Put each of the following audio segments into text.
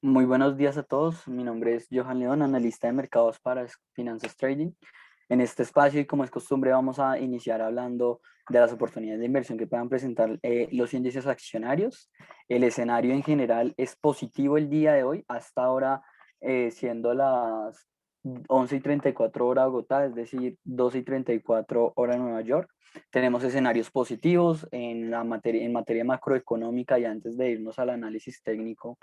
Muy buenos días a todos. Mi nombre es Johan León, analista de mercados para Finanzas Trading. En este espacio, y como es costumbre, vamos a iniciar hablando de las oportunidades de inversión que puedan presentar los índices accionarios. El escenario en general es positivo el día de hoy, hasta ahora siendo las 11:34 hora Bogotá, es decir, 12:34 hora Nueva York. Tenemos escenarios positivos en materia macroeconómica, y antes de irnos al análisis técnico,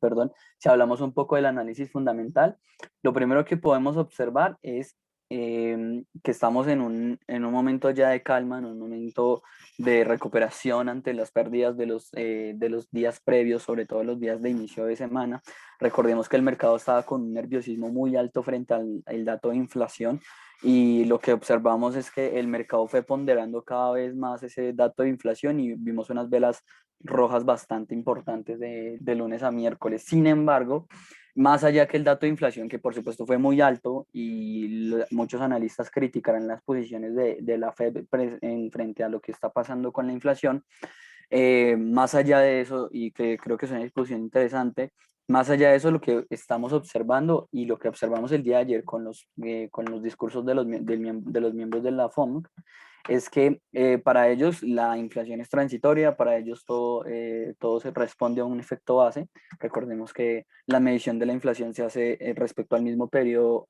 perdón, si hablamos un poco del análisis fundamental, lo primero que podemos observar es que estamos en un momento ya de calma, en un momento de recuperación ante las pérdidas de los días previos, sobre todo los días de inicio de semana. Recordemos que el mercado estaba con un nerviosismo muy alto frente al dato de inflación, y lo que observamos es que el mercado fue ponderando cada vez más ese dato de inflación y vimos unas velas rojas bastante importantes de lunes a miércoles. Sin embargo, más allá que el dato de inflación, que por supuesto fue muy alto y muchos analistas criticarán las posiciones de la Fed en frente a lo que está pasando con la inflación, más allá de eso, y que creo que es una discusión interesante, más allá de eso, lo que estamos observando y lo que observamos el día de ayer con los discursos de los miembros de la FOMC, es que para ellos la inflación es transitoria, para ellos todo se responde a un efecto base. Recordemos que la medición de la inflación se hace respecto al mismo periodo,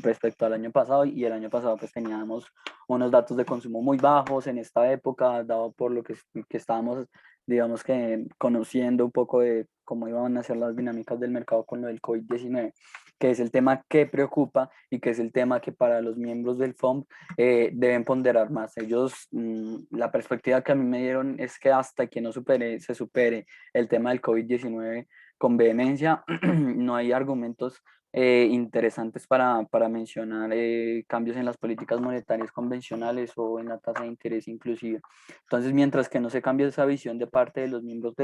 respecto al año pasado, y el año pasado pues teníamos unos datos de consumo muy bajos en esta época, dado por lo que estábamos, digamos que, conociendo un poco de cómo iban a ser las dinámicas del mercado con lo del COVID-19, que es el tema que preocupa y que es el tema que para los miembros del FOMC deben ponderar más. Ellos, la perspectiva que a mí me dieron es que hasta que no se supere el tema del COVID-19 con vehemencia, no hay argumentos interesantes para mencionar cambios en las políticas monetarias convencionales o en la tasa de interés inclusive. Entonces, mientras que no se cambie esa visión de parte de los miembros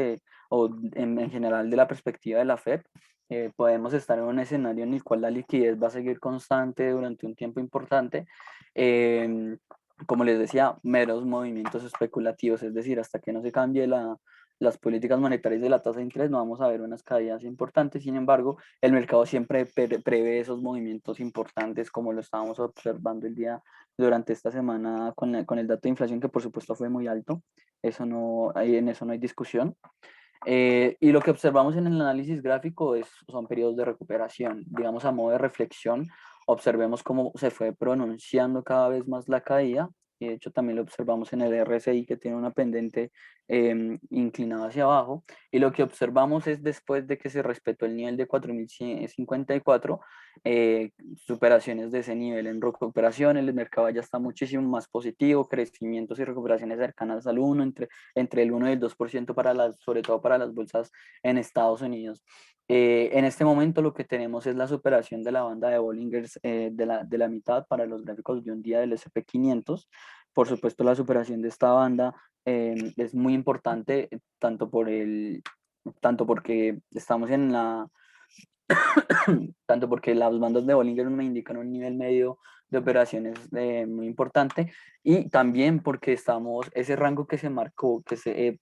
o en general de la perspectiva de la Fed, podemos estar en un escenario en el cual la liquidez va a seguir constante durante un tiempo importante. eh, Como les decía, meros movimientos especulativos, es decir, hasta que no se cambie las políticas monetarias de la tasa de interés, no vamos a ver unas caídas importantes. Sin embargo, el mercado siempre prevé esos movimientos importantes, como lo estábamos observando durante esta semana con el dato de inflación, que por supuesto fue muy alto. En eso no hay discusión. Y lo que observamos en el análisis gráfico son periodos de recuperación. Digamos, a modo de reflexión, observemos cómo se fue pronunciando cada vez más la caída. Y de hecho, también lo observamos en el RSI, que tiene una pendiente inclinada hacia abajo. Y lo que observamos es, después de que se respetó el nivel de 4.154, superaciones de ese nivel en recuperación. El mercado ya está muchísimo más positivo, crecimientos y recuperaciones cercanas al 1, entre el 1 y el 2% sobre todo para las bolsas en Estados Unidos. En este momento lo que tenemos es la superación de la banda de Bollinger, de la mitad para los gráficos de un día del S&P 500. Por supuesto, la superación de esta banda es muy importante, tanto porque estamos tanto porque las bandas de Bollinger me indican un nivel medio de operaciones muy importante, y también porque ese rango que se marcó,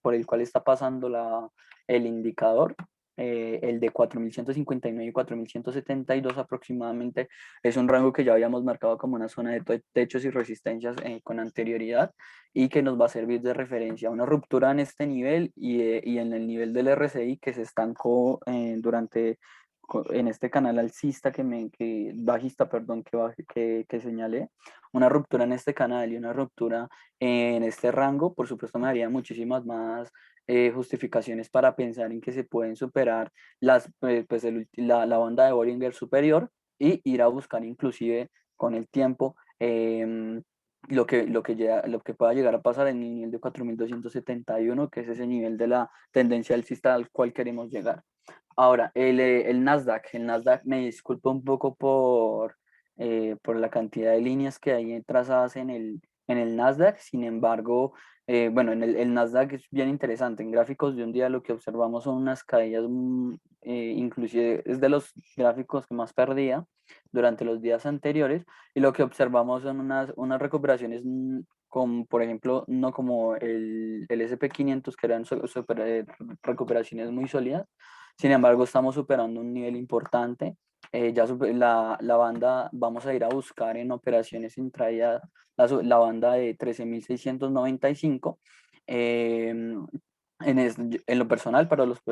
por el cual está pasando el indicador, el de 4.159 y 4.172 aproximadamente, es un rango que ya habíamos marcado como una zona de techos y resistencias con anterioridad, y que nos va a servir de referencia. Una ruptura en este nivel y en el nivel del RSI, que se estancó en este canal alcista bajista, perdón, que señalé. Una ruptura en este canal y una ruptura en este rango, por supuesto, me daría muchísimas más justificaciones para pensar en que se pueden superar la banda de Bollinger superior, y ir a buscar inclusive con el tiempo lo que pueda llegar a pasar en el nivel de 4.271, que es ese nivel de la tendencia alcista al cual queremos llegar. Ahora, el Nasdaq, me disculpo un poco por la cantidad de líneas que hay trazadas en el Nasdaq. Sin embargo, bueno, el Nasdaq es bien interesante. En gráficos de un día lo que observamos son unas caídas, inclusive es de los gráficos que más perdía durante los días anteriores, y lo que observamos son unas recuperaciones, por ejemplo, no como el S&P 500, que eran recuperaciones muy sólidas, Sin embargo, estamos superando un nivel importante. La banda, vamos a ir a buscar en operaciones intradía la banda de 13.695. em, en lo personal, para los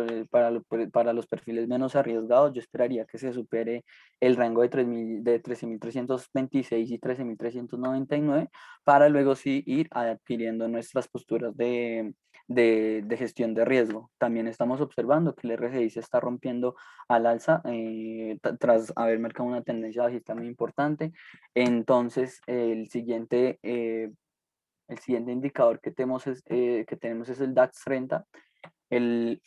perfiles menos arriesgados, yo esperaría que se supere el rango de 13.326 y 13.399 para luego sí ir adquiriendo nuestras posturas de gestión de riesgo. También estamos observando que el RSI se está rompiendo al alza tras haber marcado una tendencia bajista muy importante. Entonces, el siguiente indicador que tenemos es el DAX 30, el,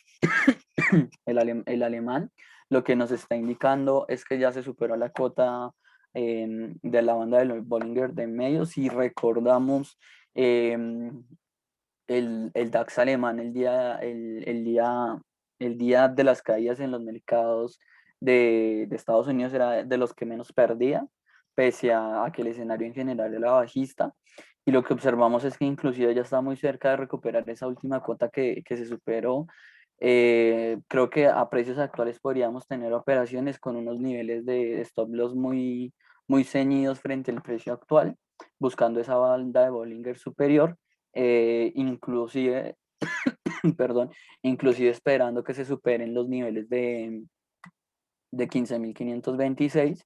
el alemán. Lo que nos está indicando es que ya se superó la cota de la banda de Bollinger de medio. Si recordamos, el DAX alemán el día de las caídas en los mercados de Estados Unidos era de los que menos perdía, pese a que el escenario en general era bajista. Y lo que observamos es que inclusive ya está muy cerca de recuperar esa última cuota que se superó. Creo que a precios actuales podríamos tener operaciones con unos niveles de stop loss muy ceñidos frente al precio actual, buscando esa banda de Bollinger superior, inclusive, perdón, inclusive esperando que se superen los niveles de 15.526,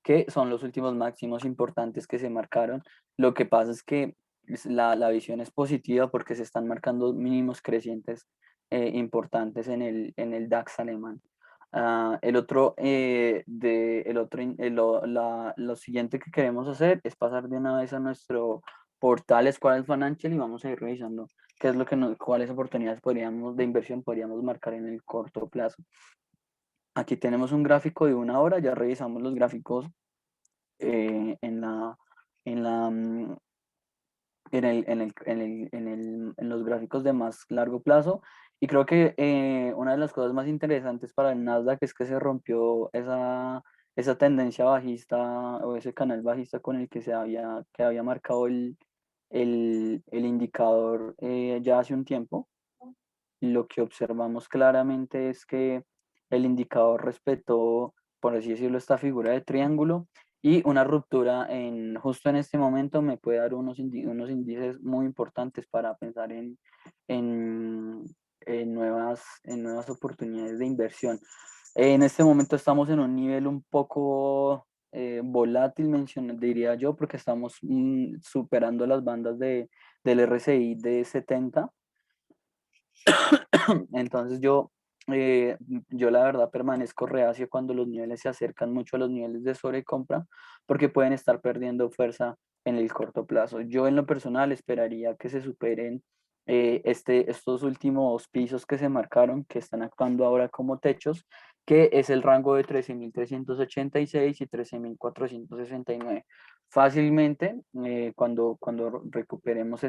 que son los últimos máximos importantes que se marcaron. Lo que pasa es que la visión es positiva porque se están marcando mínimos crecientes importantes en el DAX alemán. El otro, lo siguiente que queremos hacer es pasar de una vez a nuestro portal Square Financial y vamos a ir revisando qué es lo que cuáles oportunidades de inversión podríamos marcar en el corto plazo. Aquí tenemos un gráfico de una hora, ya revisamos los gráficos en la, en la, en los gráficos de más largo plazo. Y creo que una de las cosas más interesantes para el Nasdaq es que se rompió esa tendencia bajista o ese canal bajista con el que había marcado el indicador ya hace un tiempo. Lo que observamos claramente es que el indicador respetó, por así decirlo, esta figura de triángulo, y una ruptura justo en este momento me puede dar unos índices muy importantes para pensar en, en nuevas oportunidades de inversión. En este momento estamos en un nivel un poco volátil, diría yo, porque estamos superando las bandas del RSI de 70. Entonces yo la verdad permanezco reacio cuando los niveles se acercan mucho a los niveles de sobrecompra, porque pueden estar perdiendo fuerza en el corto plazo. Yo en lo personal esperaría que se superen estos últimos pisos que se marcaron, que están actuando ahora como techos, que es el rango de 13.386 y 13.469. Fácilmente, cuando recuperemos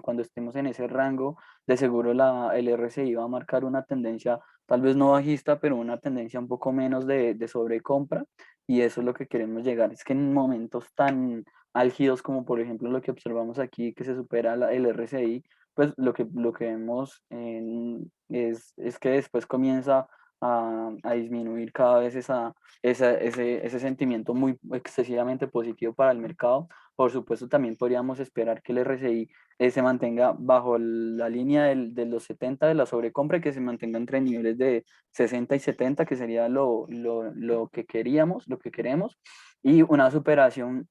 cuando estemos en ese rango, de seguro el RSI va a marcar una tendencia, tal vez no bajista, pero una tendencia un poco menos de sobrecompra, y eso es lo que queremos llegar. Es que en momentos tan álgidos como por ejemplo lo que observamos aquí, que se supera el RSI, pues lo que vemos es que después comienza a disminuir cada vez ese sentimiento muy excesivamente positivo para el mercado. Por supuesto, también podríamos esperar que el RSI se mantenga bajo la línea de los 70 de la sobrecompra, y que se mantenga entre niveles de 60 y 70, que sería lo que queríamos, lo que queremos, y una superación.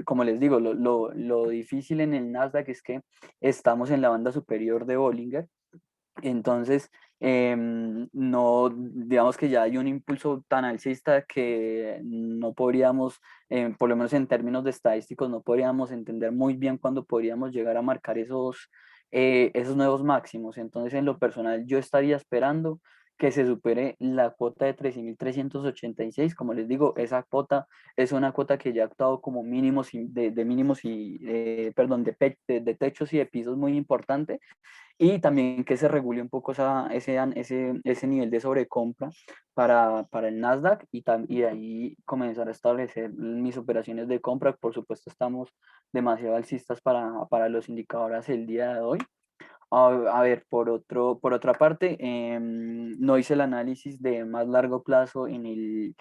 Como les digo, lo difícil en el Nasdaq es que estamos en la banda superior de Bollinger. Entonces, no, digamos que ya hay un impulso tan alcista que no podríamos, por lo menos en términos de estadísticos, no podríamos entender muy bien cuándo podríamos llegar a marcar esos nuevos máximos. Entonces, en lo personal, yo estaría esperando que se supere la cuota de 13.386. Como les digo, esa cuota es una cuota que ya ha actuado como mínimos de mínimos y, perdón, de techos y de pisos muy importante, y también que se regule un poco ese nivel de sobrecompra para el Nasdaq, y de ahí comenzar a establecer mis operaciones de compra. Por supuesto, estamos demasiado alcistas para los indicadores el día de hoy. A ver, por otra parte, no hice el análisis de más largo plazo en el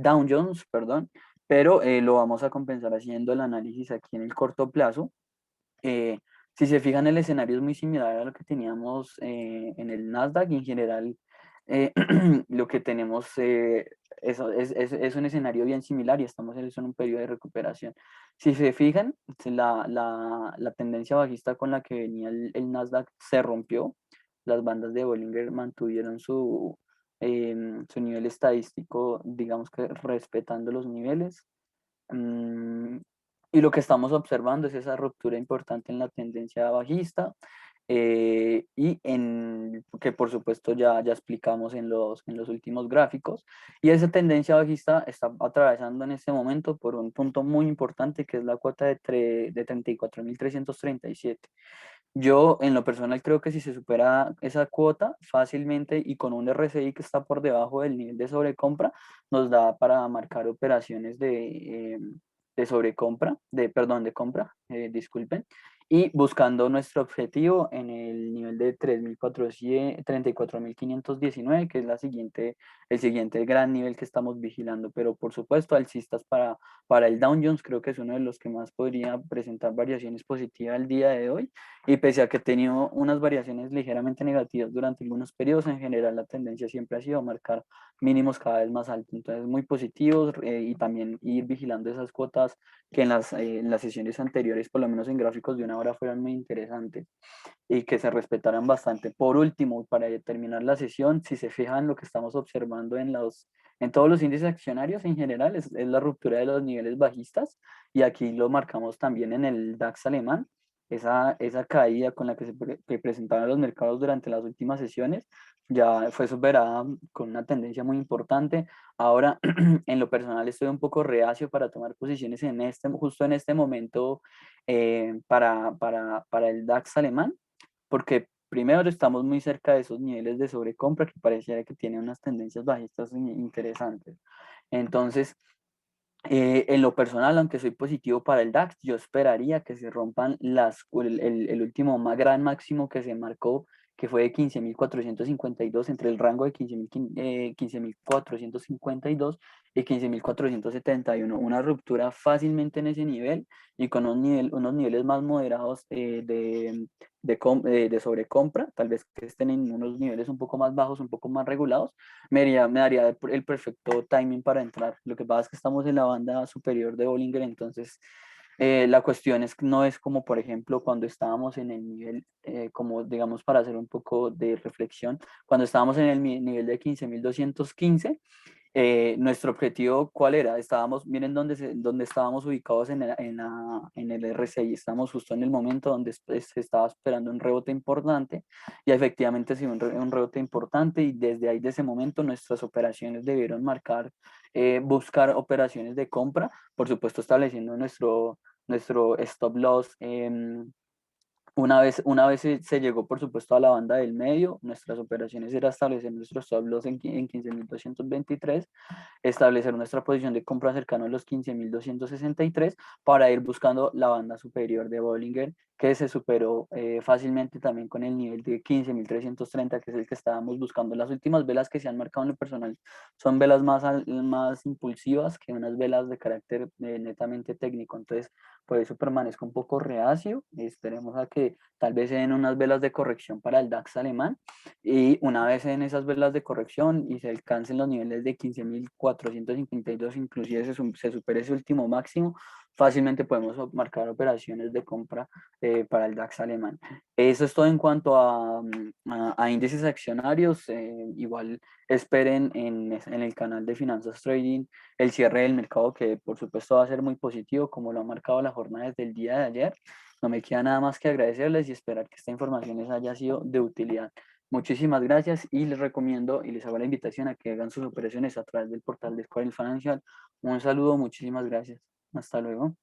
Dow Jones, perdón, pero lo vamos a compensar haciendo el análisis aquí en el corto plazo. Eh, si se fijan, el escenario es muy similar a lo que teníamos en el Nasdaq y en general lo que tenemos es un escenario bien similar y estamos en un periodo de recuperación. Si se fijan, la tendencia bajista con la que venía Nasdaq se rompió. Las bandas de Bollinger mantuvieron su nivel estadístico, digamos que respetando los niveles. Mm, y lo que estamos observando es esa ruptura importante en la tendencia bajista que por supuesto ya explicamos en los últimos gráficos. Y esa tendencia bajista está atravesando en este momento por un punto muy importante que es la cuota de 34.337. Yo en lo personal creo que si se supera esa cuota fácilmente y con un RSI que está por debajo del nivel de sobrecompra, nos da para marcar operaciones de sobrecompra, perdón, de compra, disculpen, y buscando nuestro objetivo en el nivel de 34.519, que es el siguiente gran nivel que estamos vigilando. Pero por supuesto, alcistas para el Dow Jones, creo que es uno de los que más podría presentar variaciones positivas el día de hoy. Y pese a que he tenido unas variaciones ligeramente negativas durante algunos periodos, en general la tendencia siempre ha sido marcar mínimos cada vez más altos. Entonces, muy positivos y también ir vigilando esas cuotas que en las sesiones anteriores, por lo menos en gráficos de una hora, fueron muy interesantes y que se respetaran bastante. Por último, para terminar la sesión, si se fijan lo que estamos observando en todos los índices accionarios en general, es la ruptura de los niveles bajistas y aquí lo marcamos también en el DAX alemán. Esa caída con la que que presentaron los mercados durante las últimas sesiones ya fue superada con una tendencia muy importante. Ahora, en lo personal, estoy un poco reacio para tomar posiciones justo en este momento para el DAX alemán, porque primero estamos muy cerca de esos niveles de sobrecompra que pareciera que tiene unas tendencias bajistas interesantes. Entonces, en lo personal, aunque soy positivo para el DAX, yo esperaría que se rompan el último gran máximo que se marcó, que fue de 15.452, entre el rango de 15.452 y 15.471. Una ruptura fácilmente en ese nivel y con unos niveles más moderados de sobrecompra, tal vez que estén en unos niveles un poco más bajos, un poco más regulados, me daría el perfecto timing para entrar. Lo que pasa es que estamos en la banda superior de Bollinger, entonces la cuestión no es como, por ejemplo, cuando estábamos en el nivel, como digamos, para hacer un poco de reflexión, cuando estábamos en el nivel de 15.215. Nuestro objetivo, ¿cuál era? Miren dónde estábamos ubicados en el RSI, estamos justo en el momento donde se estaba esperando un rebote importante y efectivamente ha sido un rebote importante y desde ahí, de ese momento, nuestras operaciones debieron buscar operaciones de compra, por supuesto estableciendo nuestro stop loss. Una vez se llegó, por supuesto, a la banda del medio, nuestras operaciones era establecer nuestro stop loss en 15.223, establecer nuestra posición de compra cercano a los 15.263 para ir buscando la banda superior de Bollinger, que se superó fácilmente también con el nivel de 15.330, que es el que estábamos buscando. Las últimas velas que se han marcado en lo personal son velas más impulsivas que unas velas de carácter netamente técnico. Entonces, por eso permanezco un poco reacio. Esperemos a que tal vez se den unas velas de corrección para el DAX alemán y una vez en esas velas de corrección y se alcancen los niveles de 15.452, inclusive se supere ese último máximo, fácilmente podemos marcar operaciones de compra para el DAX alemán. Eso es todo en cuanto a índices accionarios. Igual esperen en el canal de Finanzas Trading el cierre del mercado, que por supuesto va a ser muy positivo, como lo ha marcado la jornada desde el día de ayer. No me queda nada más que agradecerles y esperar que esta información les haya sido de utilidad. Muchísimas gracias y les recomiendo y les hago la invitación a que hagan sus operaciones a través del portal de Square Financial. Un saludo, muchísimas gracias. Hasta luego.